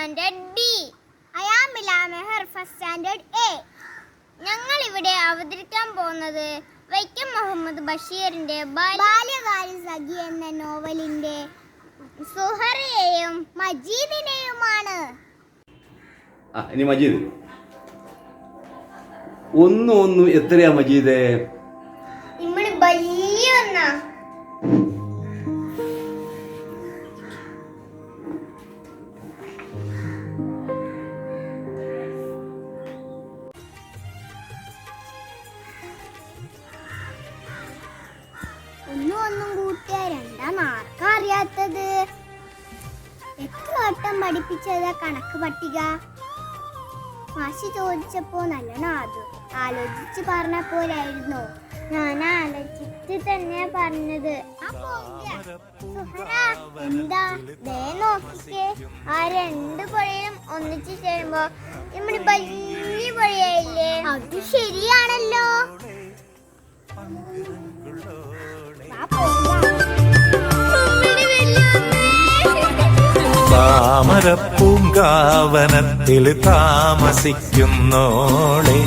Standard B. I am Mila Meher, first standard A. ഞങ്ങൾ ഇവിടെ അവതരിക്കാൻ പോകുന്നത് വൈക്കം മുഹമ്മദ് ബഷീറിന്റെ ബാല്യകാല സഖി എന്ന നോവലിന്റെ സുഹറയെയും മജീദിനെയുമാണ്. ഇനി മജീദ്, ഒന്ന് എത്രയാ മജീദേ? നമ്മൾ വലിയ ഒന്നാ. ഒന്നും കൂട്ടിയ രണ്ടാം ആർക്കാ അറിയാത്തത്? എത്ര വട്ടം പഠിപ്പിച്ചതാ കണക്ക് പട്ടിക? മാഷി ചോദിച്ചപ്പോ നല്ലോണം ആലോചിച്ച് പറഞ്ഞ പോലായിരുന്നു. ഞാൻ ആലോചിച്ചിട്ട് തന്നെ പറഞ്ഞത്. എന്താ ദേ നോക്കിക്കേ, ആ രണ്ട് പുഴയും ഒന്നിച്ച് ചേരുമ്പോ നമ്മുടെ വലിയ പുഴയായില്ലേ? അത് ശരിയാണല്ലോ. താമരപ്പൂങ്കാവനത്തിൽ താമസിക്കുന്നോളെ